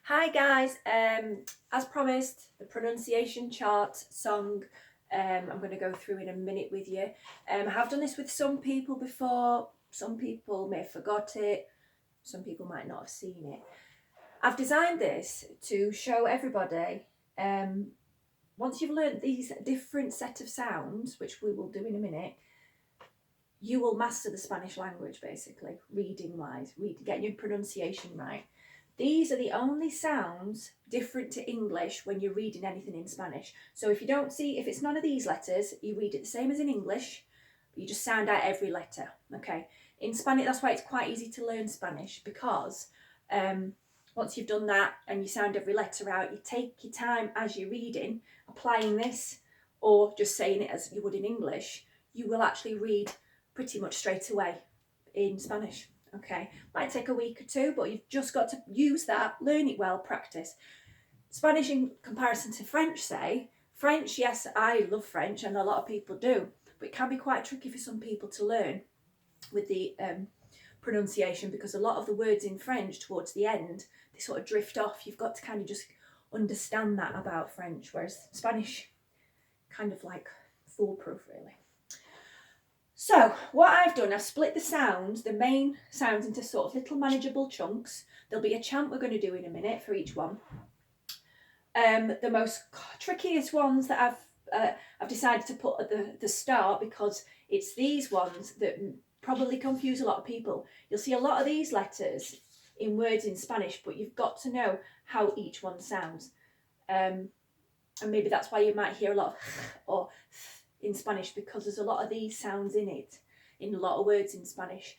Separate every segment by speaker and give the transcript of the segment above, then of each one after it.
Speaker 1: Hi guys, as promised, the pronunciation chart song I'm going to go through in a minute with you. I have done this with some people before, some people may have forgot it, some people might not have seen it. I've designed this to show everybody, once you've learnt these different set of sounds, which we will do in a minute, you will master the Spanish language basically, reading wise, getting your pronunciation right. These are the only sounds different to English when you're reading anything in Spanish. So if it's none of these letters, you read it the same as in English, but you just sound out every letter, okay? In Spanish, that's why it's quite easy to learn Spanish, because once you've done that and you sound every letter out, you take your time as you're reading, applying this, or just saying it as you would in English, you will actually read pretty much straight away in Spanish. Okay, might take a week or two, but you've just got to use that, learn it well, practice. Spanish in comparison to French, say, French, yes, I love French and a lot of people do, but it can be quite tricky for some people to learn with the pronunciation, because a lot of the words in French towards the end, they sort of drift off. You've got to kind of just understand that about French, whereas Spanish, kind of like foolproof really. So what I've done, I've split the main sounds into sort of little manageable chunks. There'll be a chant we're going to do in a minute for each one. The most trickiest ones that I've decided to put at the start, because it's these ones that probably confuse a lot of people. You'll see a lot of these letters in words in Spanish, but you've got to know how each one sounds. And maybe that's why you might hear a lot of or in Spanish, because there's a lot of these sounds in it, in a lot of words in Spanish.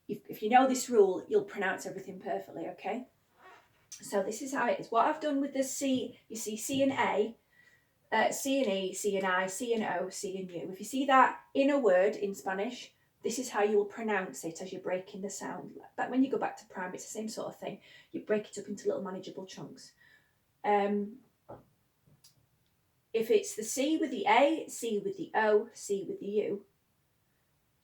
Speaker 1: If you know this rule, you'll pronounce everything perfectly, okay? So this is how it is. What I've done with the C, you see C and A, C and E, C and I, C and O, C and U. If you see that in a word in Spanish, this is how you will pronounce it as you're breaking the sound. But when you go back to primary, it's the same sort of thing. You break it up into little manageable chunks. If it's the C with the A, C with the O, C with the U,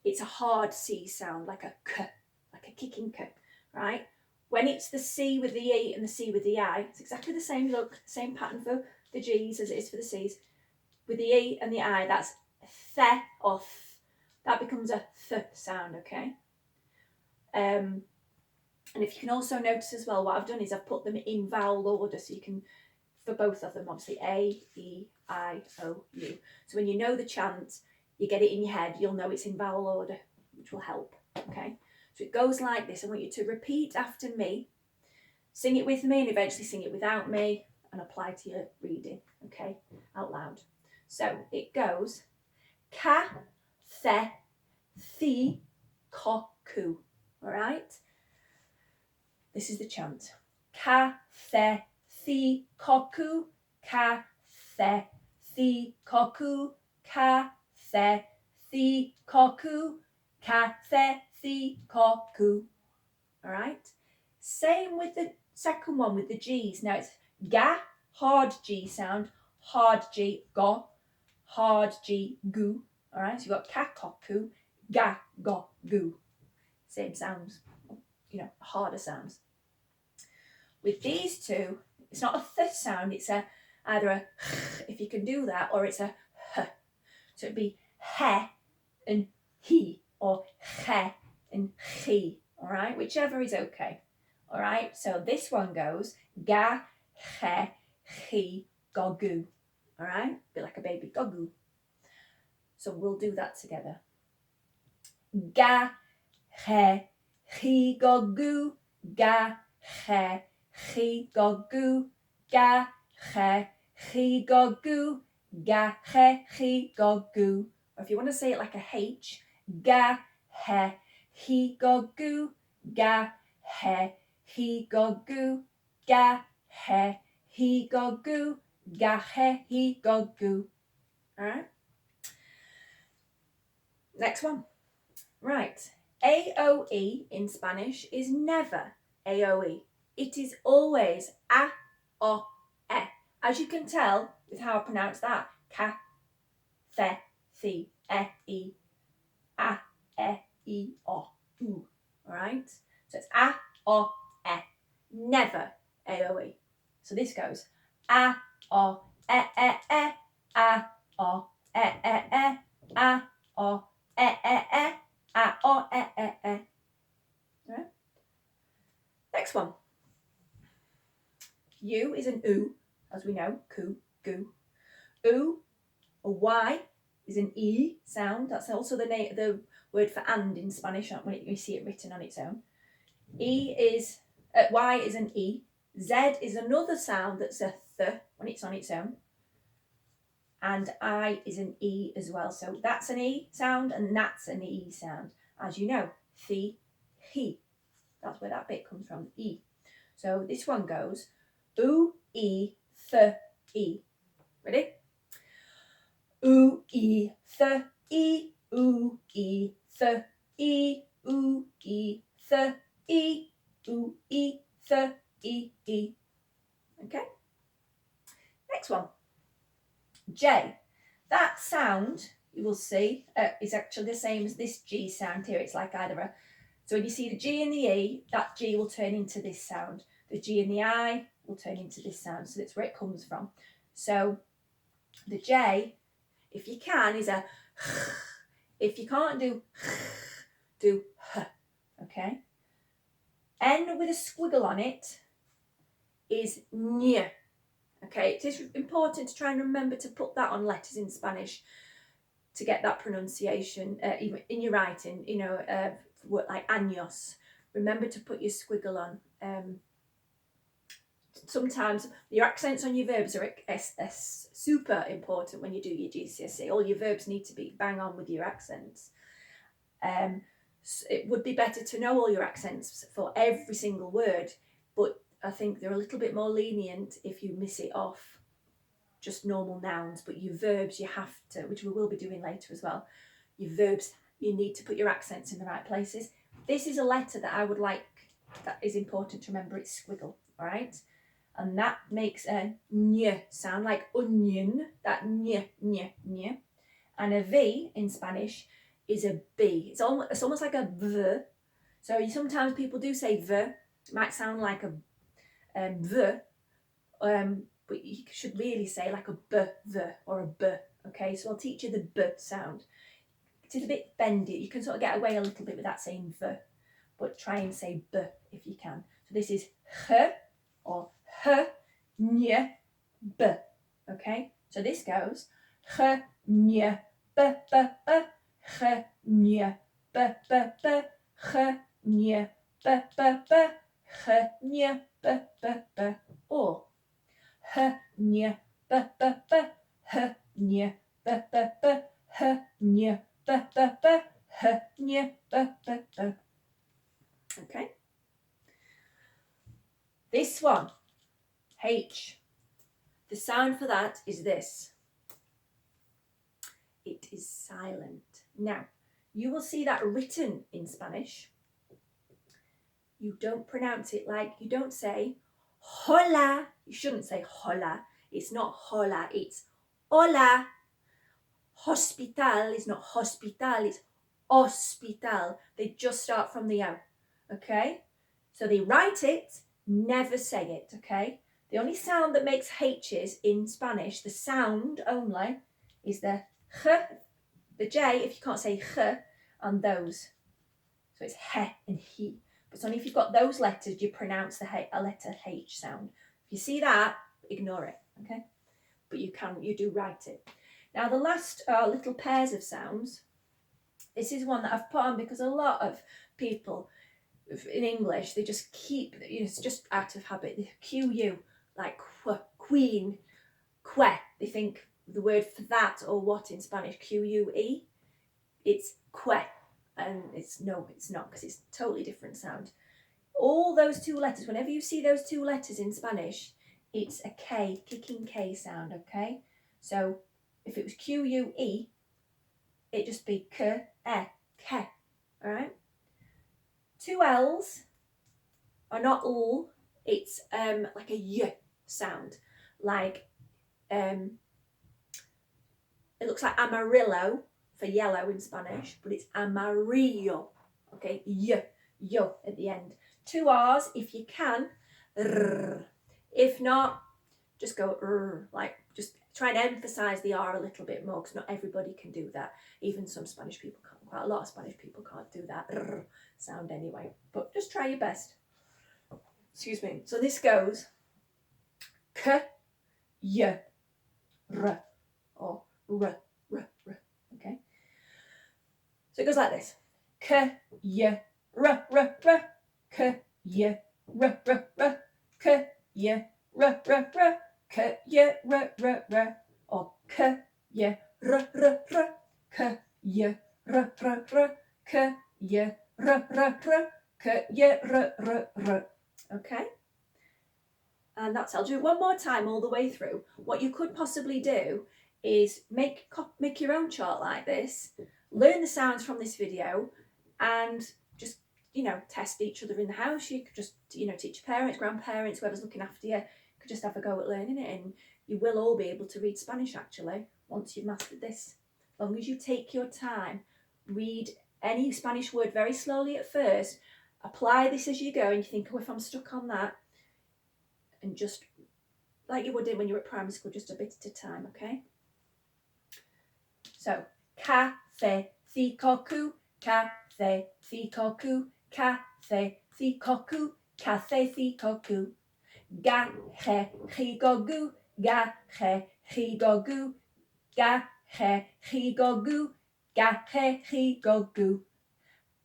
Speaker 1: it's a hard C sound, like a K, like a kicking K, right? When it's the C with the E and the C with the I, it's exactly the same look, same pattern for the G's as it is for the C's. With the E and the I, that's the or th. That becomes a th sound, okay? And if you can also notice as well, what I've done is I've put them in vowel order, so you can, for both of them, obviously A, E, I, O, U. So when you know the chant, you get it in your head, you'll know it's in vowel order, which will help, okay? So it goes like this. I want you to repeat after me, sing it with me, and eventually sing it without me, and apply to your reading, okay, out loud. So it goes, Ka, the, thi, ko, ku, all right? This is the chant. Ka, the, thi, ko, ku, ka, the, thi, ko, ku, ka, the, thi, ko, ku, ka, the, thi, ko, ku. All right? Same with the second one with the G's. Now it's ga, hard G sound, hard G, go, hard G, gu. All right? So you've got ka, ko, ku, ga, go, gu. Same sounds, harder sounds. With these two, it's not a th sound, it's either a if you can do that, or it's a h. So it'd be he and he, or he and he, all right? Whichever is okay, all right? So this one goes ga, he, gogu, all right? A bit like a baby, gogu. So we'll do that together. Ga, he, gogu, ga, he, gogu, ga, he, gogu, ga, he, gogu. Or if you want to say it like a H, ga, he, gogu, ga, he, gogu, ga, he, gogu, ga, he, gogu. All right. Next one. Right. AOE in Spanish is never AOE. It is always a, o, e. As you can tell with how I pronounce that, ka, the, thi, e, a, e, o, u. All right? So it's a, o, e. Never AOE. So this goes a, o, e, a, o, e, a, o, e, a, o, e. Right? Next one. U is an oo, as we know, coo, goo. Oo, a Y is an E sound. That's also the word for and in Spanish when you see it written on its own. Y is an E. Z is another sound that's a th when it's on its own. And I is an E as well. So that's an E sound and that's an E sound. As you know, the, he. That's where that bit comes from, E. So this one goes oo, E, th, E. Ready? Oo, E, th, E, oo, E, th, E, oo, E, th, E, oo, E, th, E, E. Okay? Next one. J. That sound, you will see, is actually the same as this G sound here. It's like either a... So when you see the G and the E, that G will turn into this sound. The G and the I will turn into this sound. So that's where it comes from. So the J, if you can, is a... If you can't do h, okay? N with a squiggle on it is ny. Okay, it is important to try and remember to put that on letters in Spanish to get that pronunciation even in your writing, you know, like años. Remember to put your squiggle on. Sometimes your accents on your verbs are super important when you do your GCSE. All your verbs need to be bang on with your accents. It would be better to know all your accents for every single word, but I think they're a little bit more lenient if you miss it off just normal nouns. But your verbs, you have to, which we will be doing later as well, your verbs, you need to put your accents in the right places. This is a letter that I would like, that is important to remember, it's squiggle, all right? And that makes a ny sound, like onion, that ny. And a V in Spanish is a B. It's almost like a V. So sometimes people do say V. It might sound like a V, but you should really say like a B, V, or a B. Okay, so I'll teach you the B sound. It is a bit bendy. You can sort of get away a little bit with that saying V, but try and say B if you can. So this is H or H, ny, B. Okay, so this goes H, ny, B, B, B, H, ny, B, B, B, H, ny, B, B, B, H, ny, B, B, B, or H, ny, B, B, B, H, ny, B, B, B, H, ny, B, B, B, H, ny, B, B, B. Okay. This one, H. The sound for that is this. It is silent. Now, you will see that written in Spanish. You don't pronounce it like, you don't say hola. You shouldn't say hola. It's not hola, it's hola. Hospital is not hospital, it's hospital. They just start from the O, okay? So they write it, never say it, okay? The only sound that makes H's in Spanish, the sound only, is the H, the J, if you can't say H, and those. So it's he and he. But it's only if you've got those letters, you pronounce a letter H sound. If you see that, ignore it, okay? But you do write it. Now the last little pairs of sounds, this is one that I've put on because a lot of people in English, they just keep, you know, it's just out of habit. The QU, like queen, que. They think the word for that or what in Spanish, QUE, it's que. And it's not, because it's a totally different sound. All those two letters, whenever you see those two letters in Spanish, it's a K, kicking K sound, okay? So if it was QUE, it'd just be k, ke, all right? Two L's are not L, it's like a Y sound. Like, it looks like amarillo for yellow in Spanish, but it's amarillo, okay? Y, yo at the end. Two R's, if you can, rrr, If not, just go like just try and emphasize the R a little bit more, because not everybody can do that. Even some Spanish people can't. Quite a lot of Spanish people can't do that sound anyway. But just try your best. Excuse me. So this goes k, y, r, or r, r, r. Okay. So it goes like this: k, y, r, r, r, k, y, r, r, r, k, y, r, r, r, k, y, r, r, r, or k, y, r, r, r, k, y, r, r, r, k, y, r, r, r, k, y, r, r, r. Okay. And that's, I'll do it one more time all the way through. What you could possibly do is make your own chart like this, learn the sounds from this video, and just, test each other in the house. You could just, teach your parents, grandparents, whoever's looking after you, could just have a go at learning it, and you will all be able to read Spanish actually once you've mastered this. As long as you take your time, read any Spanish word very slowly at first, apply this as you go, and you think, oh, if I'm stuck on that, and just like you would do when you were at primary school, just a bit at a time, okay? So, café, fikoku, café, fikoku, café, fikoku, café, fikoku. Gache, chigogu, gache, chigogu, gache, chigogu, gache, chigogu.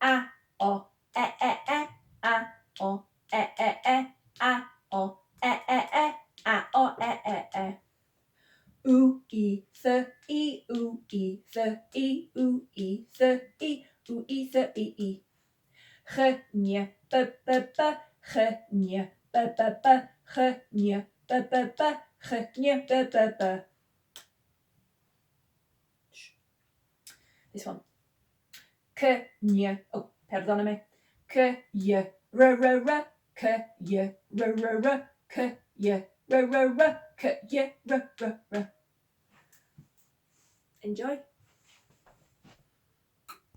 Speaker 1: A, o, e, a, o, e, a, o, e, a, o, e. U, I, th, I, u, I, th, I, u, I, th, I, u, I, th, I. Ch, nie, b, b, b, ch, nie, b, b, b, ch, nie, b, b, b, ch, nie, b, b, b. This one. K, nie, oh, perdonami. K, je, r, r, r, k, je, r, r, r, k, je, r, r, r, k, je, r, r, r. Enjoy.